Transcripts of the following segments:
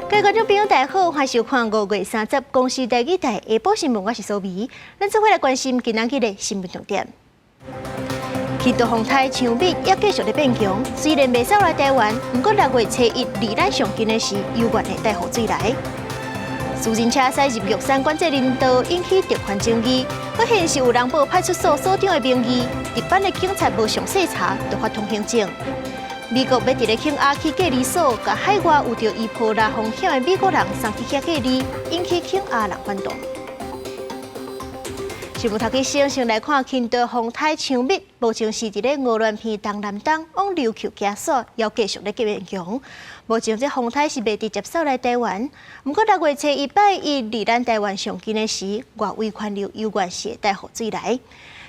各位观众朋友，大家好，欢迎收看5月30公视第2台下晡新闻，我是苏眉。咱做伙来关心今仔日的新闻重点。气候风台强美也继续在变强，虽然未扫来台湾，不过6月初1离咱上近的是悠远的大雨水来。私人车驶入玉山管制林道，引起特权争议。发现是有人报派出所所长的名义，一般的警察无详细查，就发通行证。美国要伫咧庆阿去隔离所，甲海外有着伊波拉风险的美国人送去遐隔离，引起庆阿人反动。新闻头家先来看轻度风台强密，目前是伫咧鹅銮鼻东南东往琉球加索，要继续咧变强。目前这风台是未直接扫来台湾，不过6月初1拜1离咱台湾上近的时，外围环流悠远是会带雨水来。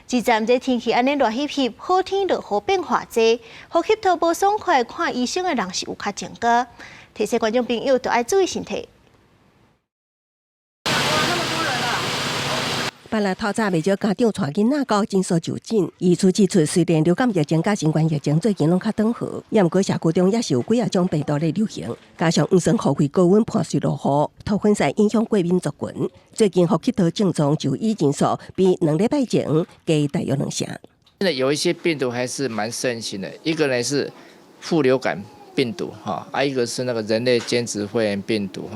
自站这天气安尼热翕翕，好天落雨变化济，予翕图无爽快，看医生的人是有较增加。提醒观众朋友要爱注意身体。办了透早，未少家长带囡仔到诊所就诊。医处指出，虽然流感疫情甲新冠疫情最近拢较缓和，也毋过社区中也是有几啊种病毒咧流行。加上黄酸雨季高温伴随落雨，头粉赛影响过敏族群。最近呼吸道症状就医诊所比2礼拜前加大约2成。现在有一些病毒还是蛮盛行的，一个呢是副流感病毒一个是那个人类间质肺炎病毒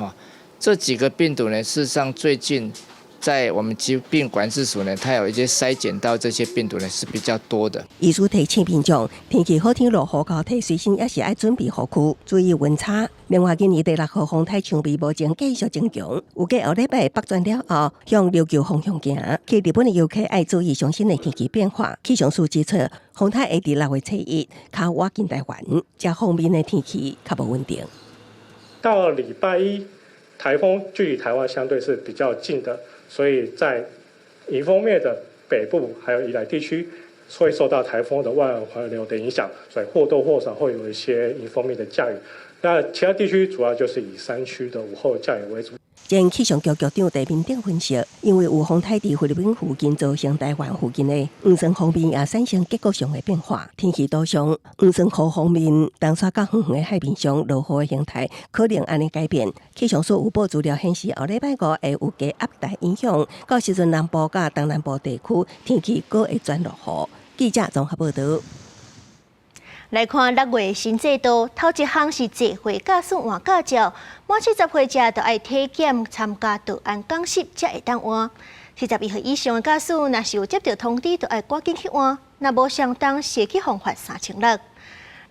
这几个病毒呢，事实上最近在我们疾病管制署呢，它有一些筛检到这些病毒呢是比较多的。医师提醒民众，天气好天落雨高体，随身也是爱准备雨具，注意温差。另外，今年第6号风台强味目前继续增强，有计后礼拜北转了后，向琉球方向行。去日本的游客爱注意最新的天气变化。气象署指出，风台会伫6月初1较晚近台湾，这方面的天气较不稳定。到礼拜1，台风距离台湾相对是比较近的。所以在迎风面的北部还有宜兰地区，会受到台风的外围环流的影响，所以或多或少会有一些迎风面的降雨。那其他地区主要就是以山区的午后降雨为主。前气象局局长戴明定分析，因为有风台伫菲律宾附近造成台湾附近的黄酸方面也产生结构上的变化。天气图上，黄酸雨方面，东沙甲远远的海面上落雨的形态可能安尼改变。气象署有报资料显示，后礼拜5会有低压带影响，到时阵南部甲东南部地区天气阁会转落雨。记者综合报道。来看6月新制度，头一项是集会驾驶换驾照，满70岁者就要体检参加道安讲习才会当换。71岁以上的驾驶，若是有接到通知，就要赶紧去换，若无相当社区罚款3600。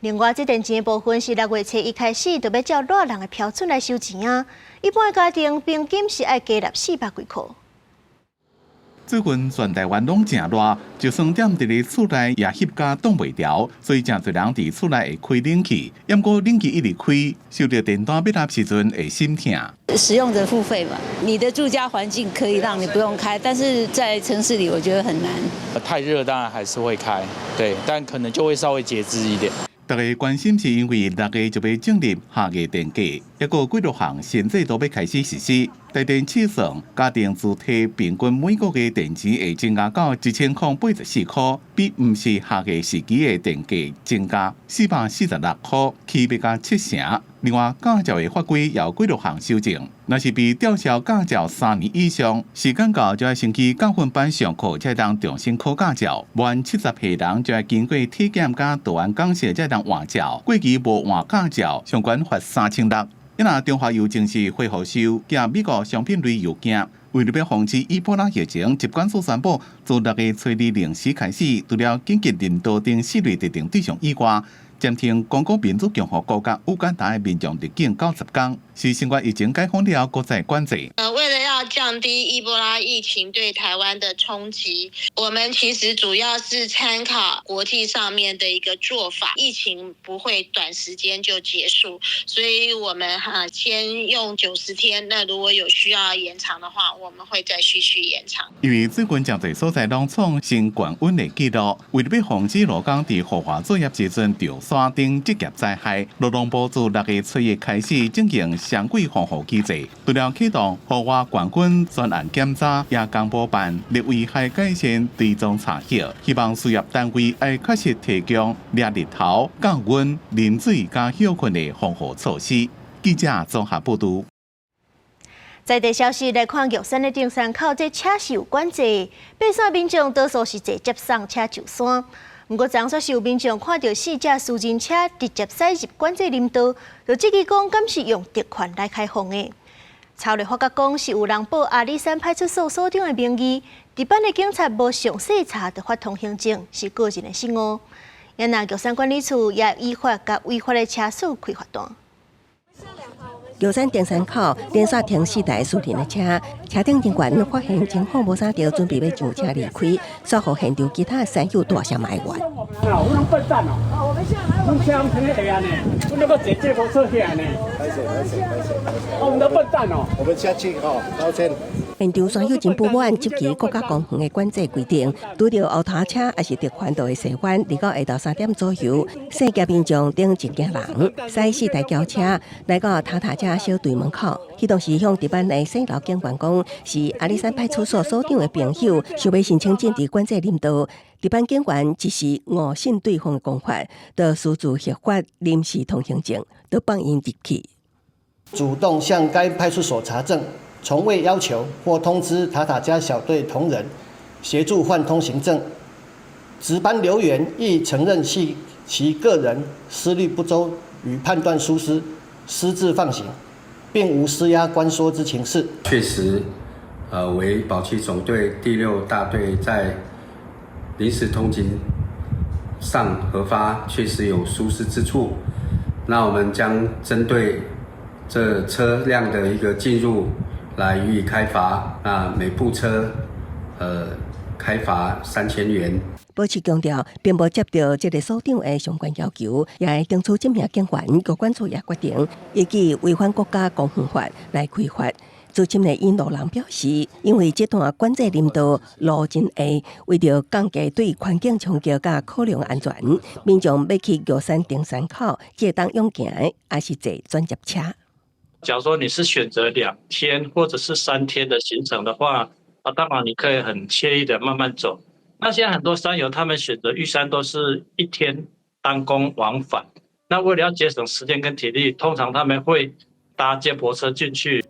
另外，这电钱的部分是6月初1开始就要照热人的标准来收钱啊。一般的家庭平均是要加纳400几块。最近全台湾拢正热，就算踮伫咧厝内也翕甲挡袂牢，所以真侪人伫厝内会开冷气。不过冷气一直开，收到电单要纳时阵会心痛。使用者付费嘛，你的住家环境可以让你不用开，但是在城市里我觉得很难。太热当然还是会开，对，但可能就会稍微节制一点。大家关心是因为6月就要进入下月电价，一个几多项新制度要开始实施。台电测算，家庭自提平均每个月电钱会增加到1084块，比唔是下月时期的电价增加446块，起码加7成。另外，驾照的法规也有几多项修正，若是被吊销驾照3年以上，时间到就要先去教训班上课，才当重新考驾照。满70岁人就要经过体检加道安讲习，才当换照。过期无换驾照，相关罚3600。因那中华邮政是恢复收寄美国商品类邮件，为了要防止伊波拉疫情，疾管署宣布，自6月初2零时开始，除了紧急人道等4类特定对象以外，暂停公共民主共和国甲乌干达的民众入境90天，是新冠疫情解封了国际管制。为了要降低伊波拉疫情对台湾的冲击，我们其实主要是参考国际上面的一个做法，疫情不会短时间就结束，所以我们先用90天，那如果有需要延长的话，我们会再继续延长。因为最近真侪所在拢创新冠温的记录，为了要防止劳工伫户外作业时阵着山顶职业灾害，劳动部自6月初1开始进行双轨防护机制，除了启动户外冠军专案检查，也公布办列危害界线追踪查核，希望事业单位要确实提供烈日头、降温、淋水加休困的防护措施。记者综合报道。在地消息来看，玉山的登山口这车是有管制的，爬山民众多数是坐接送车上山。不过，昨说是有民众看到4架私人车直接驶入管制林道，就质疑讲敢是用特权来开放的。草内发觉讲是有人报阿里山派出所所长的名义，值班的警察无详细查就发通行证，是个人的失误。因那玉山管理处也依法甲违法的车速开罚单。玉山登山口连续停4台私人的车，车顶人员发现前方无啥着，准备要上车离开，稍后现场其他山友大声埋怨。我们笨蛋哦！我们下来，我们下来这样呢，我那个直接不撤下来呢。我们的笨蛋哦！我们下去哦，道歉。现场山友真不满，执行国家公园的管制规定，拄到后头车也是特宽道的西湾，离到下昼3点左右，细架民众顶1家人，驶4台轿车来到塔塔车小队门口。迄当时向值班的省老警员讲，是阿里山派出所所长的朋友，想要申请禁止管制林道。值班警员只是误信对方的讲法，就私自核发临时通行证，就放因入去。主动向该派出所查证。从未要求或通知塔塔加小队同仁协助换通行证，值班留员亦承认系其个人思虑不周与判断疏失，私自放行，并无施压关说之情事。确实，为保七总队第6大队在临时通行上核发确实有疏失之处，那我们将针对这车辆的一个进入来予以开罚，那每部车开罚3000元。保持强调，并无接到这个所长的相关要求，也会争取这名警员各管处也决定，依据违反国家公园法来开罚。资深的引路人表示，因为这段管制林道路真下，为着降低对环境冲击甲考量安全，民众要去玉山登山口，既当用行，也是坐专业车。假如说你是选择2天或者是3天的行程的话，当然你可以很惬意的慢慢走。那现在很多山友他们选择玉山都是1天单攻往返，那为了要节省时间跟体力，通常他们会搭接驳车进去。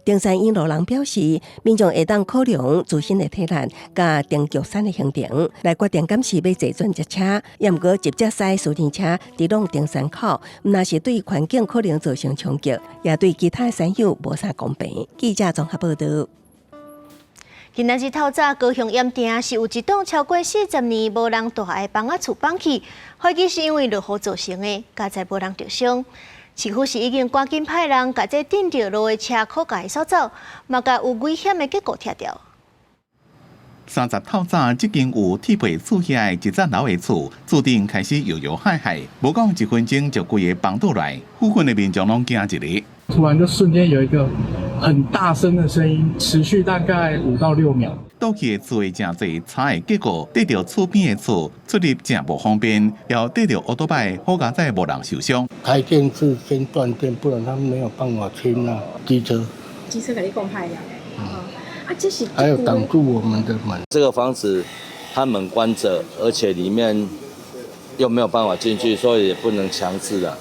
登山引路人表示，民众会当考量自身的体力，甲登玉山的行程，来决定敢是要坐专业车，也毋过直接驶私人车直往登山口，那是对环境可能造成冲击，也对其他山友无啥公平。记者综合报道。今仔日透早，高雄盐埕是有一栋超过40年无人住的房仔厝放起，怀疑是因为落雨造成的，加在无人受伤。市府是已经赶紧派人把这顶着路的车库甲伊扫走，嘛甲有危险的结果拆掉。30透早，即间有铁皮厝下一座楼的厝，注定开始摇摇摆摆，无讲1分钟就规个崩倒来，附近的民众拢惊一个。突然就瞬间有一个很大声的声音，持续大概5到6秒。倒去的厝的真侪，差的结果得到厝边的厝出入真无方便，要得到奥多拜，好佳在无人受伤。开电是先断电，不然他们没有办法清啊。机车给你公派了，这是还有挡住我们的门。这个房子它门关着，而且里面又没有办法进去，所以也不能强制啊。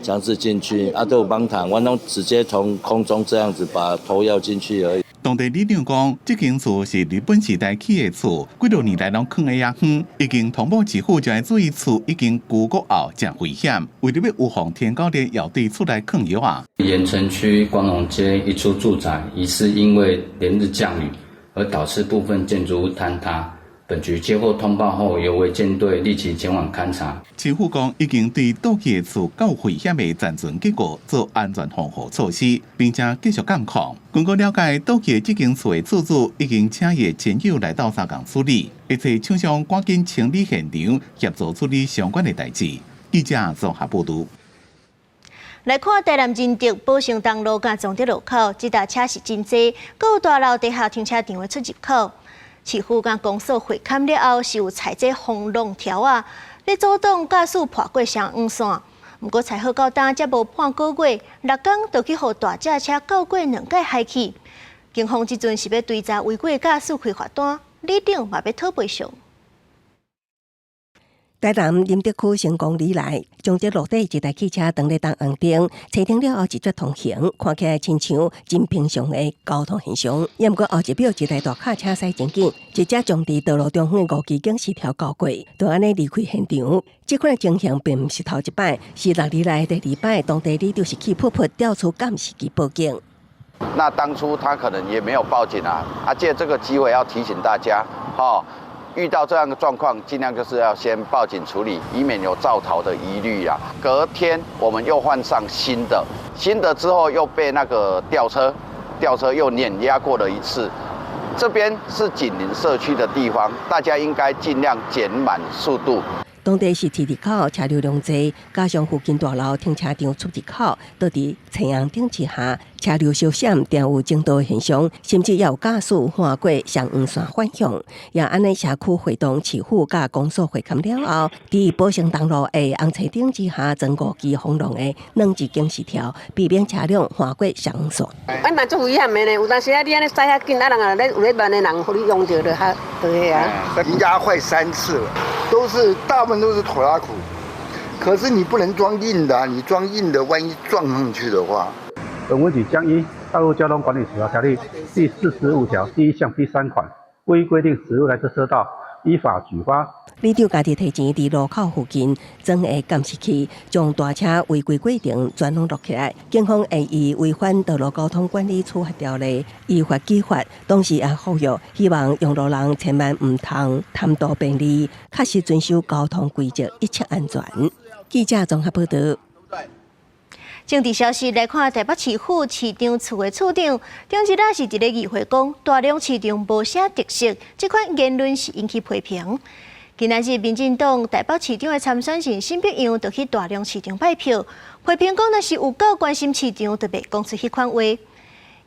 强制进去，都有帮谈，我拢直接从空中这样子把头要进去而已。当地里长讲，这间厝是日本时代起的厝，几多年来拢囥得也远，已经同步支付就会注意厝已经旧国后真危险，为了要预防天高的要对出来囥药啊。盐城区光荣街一处住宅，疑似因为连日降雨而导致部分建筑物坍塌。本局接获通报后，由卫健队立即前往勘查。市府讲已经对倒去的厝较危险的暂存结果做安全防护措施，并且继续监控。根据了解，倒去的这间厝的厝主已经请伊的亲友来到沙港处理，一切厂商赶紧清理现场，协助处理相关的代志。记者综合报道。来看台南仁德宝成东路甲崇德路口，这台车是真多，各有大楼地下停车场的出入口。市府甲公所会勘了后，是有采这防浪条啊，咧阻挡驾驶跨过双黄线。不过才好到当才无半个月，6天就去互大架车告过2届海去。警方即阵是要追查违规驾驶开罚单，里长嘛要讨赔偿。台南林德区成功里来，将这落地一台汽车等咧当红灯，车停了后一绝通行，看起来亲像真平常的交通现象。也毋过后一秒一台大卡车驶真紧，直接将伫道路中央的5支警示条交过，就安尼离开现场。这款情形并毋是头一摆，是6日来第2摆，当地里就是气噗噗调出监视器报警。那当初他可能也没有报警啊，借这个机会要提醒大家，遇到这样的状况，尽量就是要先报警处理，以免有肇逃的疑虑啊。隔天我们又换上新的之后又被那个吊车又碾压过了一次。这边是紧邻社区的地方，大家应该尽量减慢速度。当地是T口车流量多，加上附近大楼停车场出入口都伫太阳顶之下，车流小闪，定有争道现象，甚至也有驾驶换过上黄线反向。也安尼社区会同市府甲公所会勘了后，伫宝成东路的红车顶之下，装5支风浪的2支警示条，避免车辆换过上黄线。嘛足危险的呢，有当时你安尼驶遐紧，人啊有咧慢的人，互你用着就较对啊。已经压坏3次了，大部分都是拖拉库，可是你不能装硬的啊！你装硬的，万一撞上去的话。本文举将依《道路交通管理处罚条例》第45条第1项第3款，未规定驶入来车车道，依法举发。里长家己提前伫路口附近装下监视器，将大车违规规定全拢录起来。警方会以违反道路交通管理处罚条例依法依法，同时也呼吁希望用路人千万唔通贪图便利，确实遵守交通规则，一切安全。记者综合报道。政治消息来看，台北市府市长处的处长顶一日是伫咧议会讲，大量市长无啥特色，这款言论是引起批评。今仔日，民进党台北市长的参选人沈碧阳就去大量市场拜票，批评讲若是有够关心市场，就袂讲出迄款话。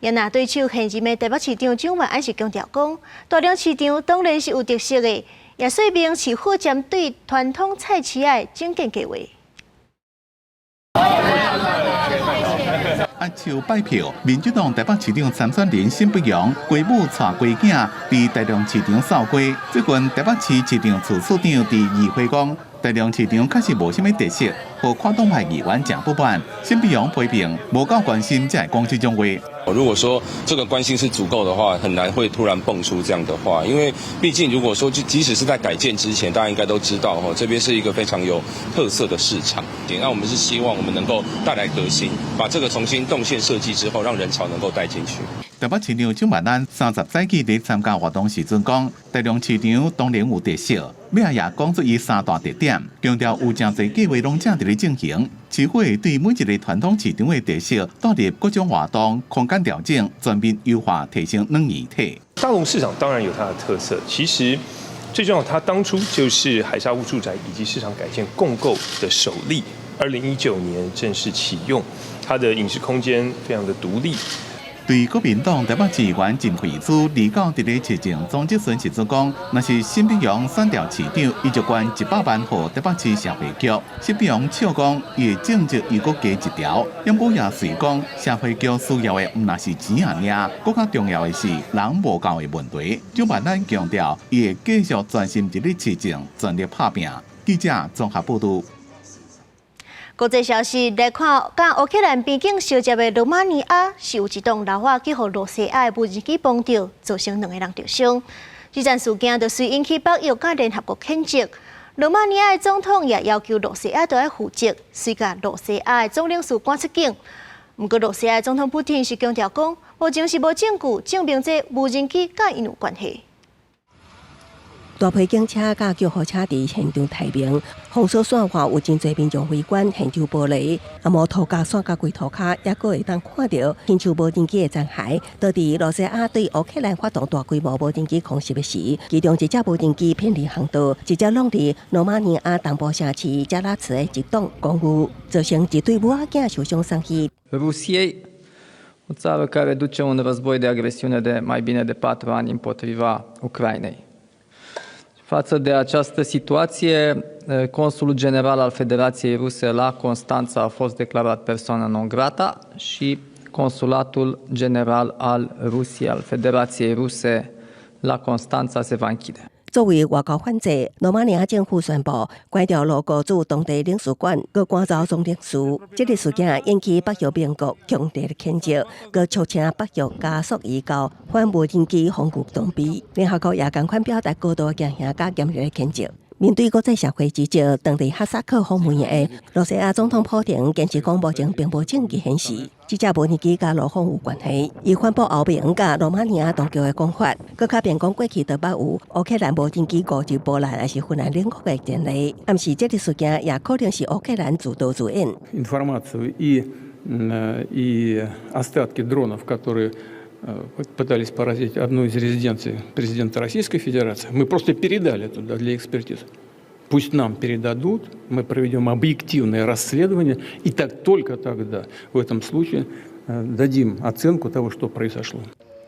也拿对手现任的台北市长蒋万安是强调讲，大量市场当然是有特色的，也说明市府针对传统菜市的整建计划。按手拜票，民进党台北市长参选人沈碧阳规母带规囝伫大量市场扫街。最近台北市市长处处长伫议会讲，大量市场确实无什么特色，和跨党派议员讲不满。沈碧阳批评无够关心才会讲这种话。如果说这个关心是足够的话，很难会突然蹦出这样的话，因为毕竟如果说即使是在改建之前，大家应该都知道这边是一个非常有特色的市场。那我们是希望我们能够带来革新，把这个重新动线设计之后，让人潮能够带进去。台北市长蒋万安30早起伫参加活动时阵讲，大量市场当然有特色，尾也讲出伊3大特点，强调有真侪计划拢正伫咧进行。市府会对每一个传统市场的特色，导入各种活动、空间调整、全面优化，提升能一体。大同市场当然有它的特色，其实最重要，它当初就是海沙屋住宅以及市场改建共构的首例，2019年正式启用，它的饮食空间非常的独立。对国民党台北市议员陈惠珠离到伫咧市政总结孙时阵讲，若是沈碧阳选调市长，伊就捐100万予台北市社会局。沈碧阳笑讲，伊的政绩又搁加一条，因过也随讲，社会局需要的毋若是钱尔，更较重要的是人无够的问题。蒋万安强调，伊会继续专心伫咧市政，全力打拼。记者综合报道。国际消息来看，甲乌克兰边境相接的罗马尼亚是有一栋楼瓦去互罗西亚的无人机崩掉，造成2个人受伤。这件事件就随引起北约甲联合国谴责。罗马尼亚的总统也要求罗西亚都要负责，随甲罗西亚的总领事赶出境。不过，罗西亚总统普京是强调讲，目前是无证据证明这无人机甲因有关系。大批警车甲救护车伫现场待命，封锁线外有真侪民众围观现场玻璃，摩托甲线甲龟头卡也阁会当看到亲像无人机的残骸。倒伫罗西亚对乌克兰发动大规模无人机空袭的时，其中一只无人机偏离航道，一只落伫罗马尼亚东部城市加拉茨的一栋公寓，造成一对母仔囝受伤送医。Od țară care duce un război de agresiune de mai bine de 4 ani împotriva Ucrainei. Față de această situație, Consulul General al Federației Ruse la Constanța a fost declarat persoană non grata și Consulatul General al Rusiei, al Federației Ruse la Constanța se va închide. 作为外交反制，罗马尼亚政府宣布关掉罗国驻当地领事馆，佮赶走总领事。这个事件引起北约盟国强烈的谴责，佮促请北约加速移交反无人机防御装备。联合国也同款表达高度惊吓佮严厉的谴责。面对国际社会指责，当地哈萨克访问的罗西亚总统普廷坚持讲目前并无证据显示这架无人机甲罗访有关系。伊反驳欧盟甲罗马尼亚当局的讲法，佮较辩讲过去都捌有乌克兰无人机攻击波兰还是芬兰两国的前例，暗示这个事件也可能是乌克兰主导自演。Информацию и остатки дронов, которые пытались поразить одну из резиденций президента Российской Федерации, мы просто передали туда для экспертизы. Пусть нам передадут, мы проведем объективное расследование, и только тогда, в этом случае, дадим оценку того, что произошло.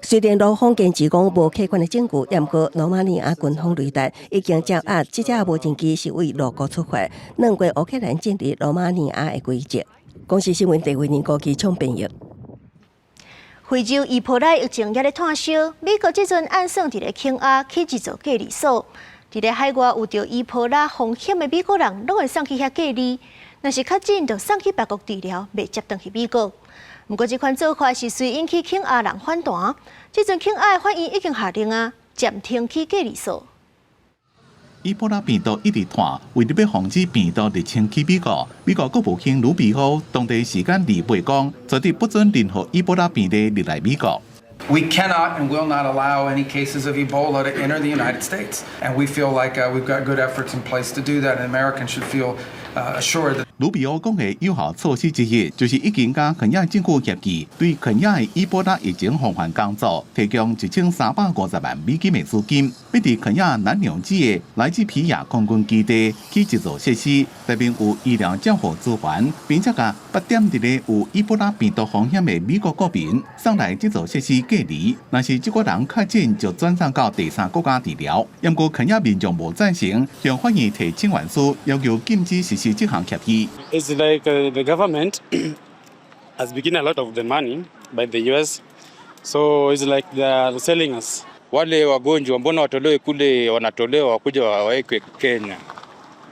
虽然罗方坚持讲无客观的证据，但过罗马尼亚军方雷达已经掌握这架无人机是为罗国出发，软过乌克兰建立罗马尼亚的轨迹。公司新闻地为您高级创编译。非洲伊波拉疫情也咧炭烧，美国即阵暗算伫咧肯亚起一座隔离所，伫咧海外有着伊波拉风险的美国人，拢会送去遐隔离。若是确诊，就送去别国治疗，袂接返去美国。不过，这款做法是随引起肯亚人反弹。即阵肯亚的法院已经下令暂停去隔离所。伊波拉病毒一直传，为了要防止病毒入侵去美国，美国国务卿鲁比奥当地时间2月讲，绝对不准任何伊波拉病例入来美国。We cannot and will not allow any cases of Ebola to enter the United States, and we feel like we've got good efforts in place to do that, and Americans should feel assured that. 鲁比奥讲的有效措施之一，就是已经甲肯亚政府协议，对肯亚的伊波拉疫情防范工作提供1350万美金的资金，要伫肯亚南洋基的莱济皮亚空军基地起一座设施，内面有医疗照护资源，并且甲8点伫咧有伊波拉病毒风险的美国国民送来这座设施隔离。若是这个人确诊，就转送到第三国家治疗。不过肯亚民众无赞成，向法院提请愿书，要求禁止实施这项协议。It's like the government has begun a lot of the money by the US, so it's like they are selling us. Wale wagonjwa mbona watolewe kule, wanatolewa wakuja wawekwe Kenya.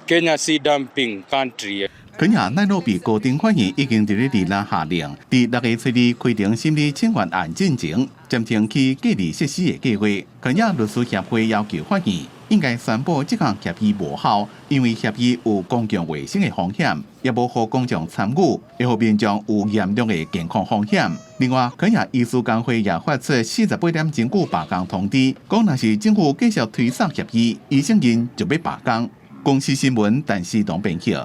Kenya sea dumping country. 肯亚奈罗比高等法院已经伫咧2日下令，伫6月初2开庭审理请愿案进前，暂停去隔离设施的计划。肯亚律师协会要求法院应该宣布这项协议无效，因为协议有公共卫生的风险，也无互公众参与，会互民众有严重的健康风险。另外，肯亚医师工会也发出48点钟旧罢工通知，讲若是政府继续推送协议，医生人就要罢工。公司新闻陈思东编辑。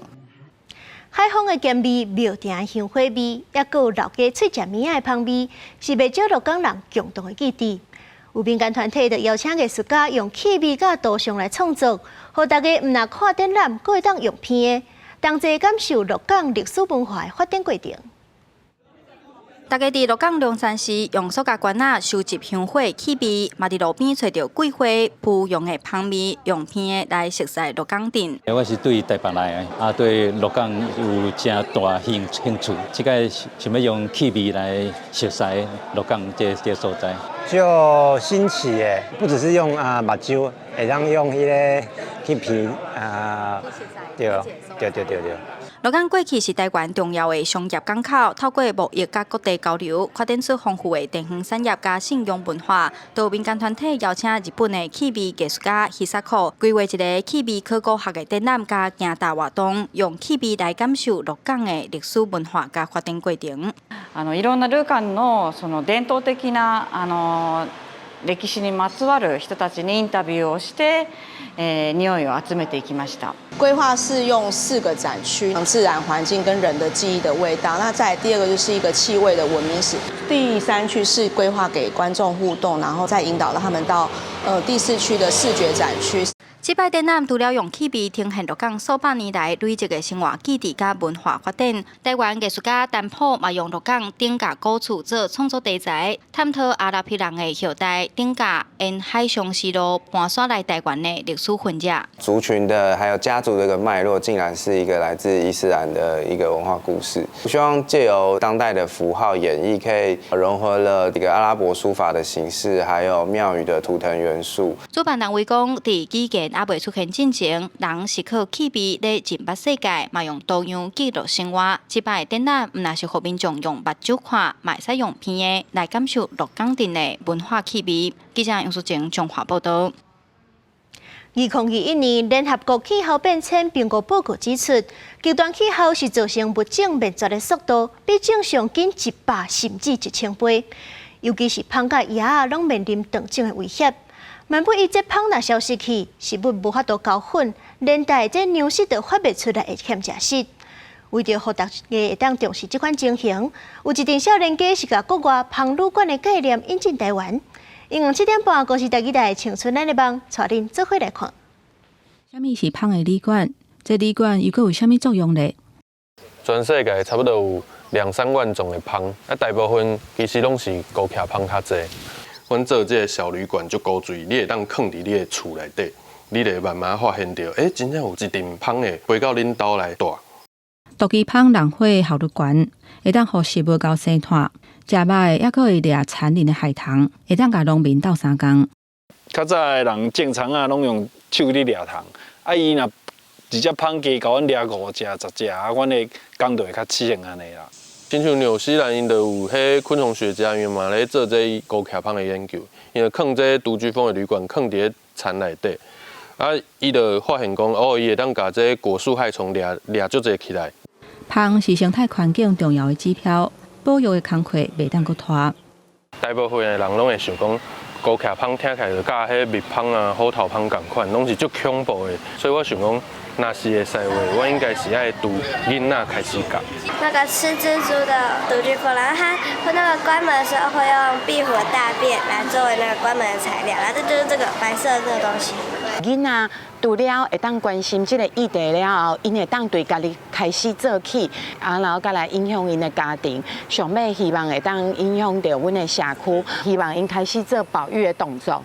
海风的咸味、庙埕香火味，也佮有老家脆食面仔的香味，是袂少鹿港人共同的记忆。有民间团体就邀请艺术家用气味甲图像来创作，互大家毋但看展览，佮会当用片的，同齐感受鹿港历史文化的发展过程。大家伫鹿港龙山寺用塑胶罐仔收集香火气味，嘛伫路边找到桂花、蒲用的香味，用片来熟悉鹿港镇。我是对台北来的，对鹿港有真大兴趣。即个想要用气味来熟悉鹿港这所在。就新奇诶，不只是用目睭，会当用迄个气味对。鹿港过去是台湾重要的商业港口，透过贸易甲各地交流，发展出丰富的电影产业甲信用文化。到民间团体邀请日本的气味艺术家希萨克规划一个气味考古学的展览甲行大活动，用气味来感受鹿港的历史文化甲发展过程。いろんな鹿港のその伝統的な歴史にまつわる人たちにインタビューをして、匂いを集めていきました。规划是用4个展区，自然环境跟人的记忆的味道。那再来第2个就是一个气味的文明史。第3区是规划给观众互动，然后再引导他们到第4区的视觉展区。这摆展览除了用气味呈现鹿港数百年来累积的生活记忆甲文化发展，台湾艺术家丹普嘛用鹿港顶架古厝做创作题材，探讨阿拉伯人的后代顶架沿海上丝路搬徙来台湾的历史痕迹。族群的还有家族的一个脉络，竟然是一个来自伊斯兰的一个文化故事。我希望借由当代的符号演绎，可以融合了这个阿拉伯书法的形式，还有庙宇的图腾元素。主办单位讲，伫基建还未出现进前，人是靠气味来进捌世界，嘛用多样记录生活。这摆展览唔那是互民众用目睭看，嘛会使用鼻的来感受鹿港镇的文化气味。记者杨淑静综合报道。2021年联合国气候变迁评估报告指出，极端气候是造成物种灭绝的速度比正常近100甚至1000倍，尤其是蜂甲蛾仔拢面临断种的威胁。万不伊这蜂若消失去，是物无法度交混，连带这粮食都发袂出来的欠食食。为着互大家会当重视这款情形，有一阵少年家是甲国外蜂旅馆的概念引进台湾。因7点半，高视台记台青春咱的帮，带恁做伙来看。什么是蜂的旅馆？这旅馆又有啥物作用呢？全世界差不多有2-3万种的蜂，大部分其实拢是孤徛蜂较济。阮做这个小旅馆就高水，你会当放伫你的厝内底，你会慢慢发现到，真正有一阵蜂会飞到恁兜来住。毒鸡蜂燃火效率悬，会当互食物够生炭，食歹也可会掠残忍的海棠，会当甲农民斗相共。较早的人种葱啊，拢用手去掠虫，伊若一只蜂鸡甲阮掠5只、10只，阮的工就会较轻安尼啦。亲像纽西兰，因就有迄昆虫学家因嘛咧做这孤徛蜂的研究，因为放这独居蜂的旅馆放伫咧田内底，伊就发现讲，伊会当甲这果树害虫掠足侪起来。蜂是生态环境重要的指标，保育的工课袂当搁拖。大部分的人拢会想讲，孤徛蜂听起来就甲迄蜜蜂啊、虎头蜂共款，拢是足恐怖的，所以我想讲。那是会使话，我应该是爱读囡仔开始教。那个吃蜘蛛的独居蜂，然后它那个关门的时候会用壁虎的大便来作为那个关门的材料，然后这就是这个白色的这个东西。囡仔除了会当关心这个议题了后，因会当对家己开始做起，然后再来影响因的家庭，上尾希望会当影响到阮的社区，希望因开始做保育的动作。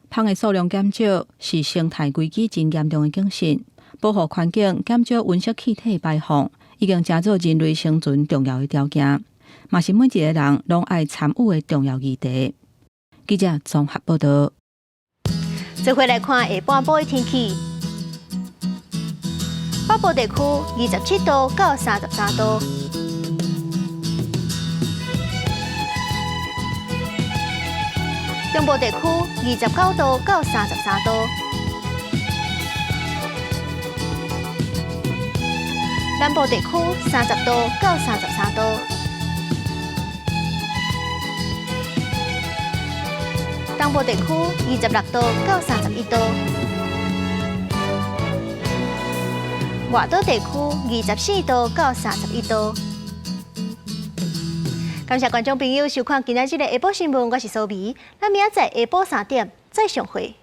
蜂的数量减少是生态危机真严重的警讯。保护环境、减少温室气体排放，已经成做人类生存重要的条件，嘛是每一个人拢爱参与的重要议题。记者综合报道。再回来看下半晡的天气，北部地区27度到33度，中部地区29度到33度。南部地区30度到33度，东部地区26度到31度，外岛地区24度到31度。感谢观众朋友收看今仔日的下晡新闻，我是苏眉，咱明仔载下晡3点再相会。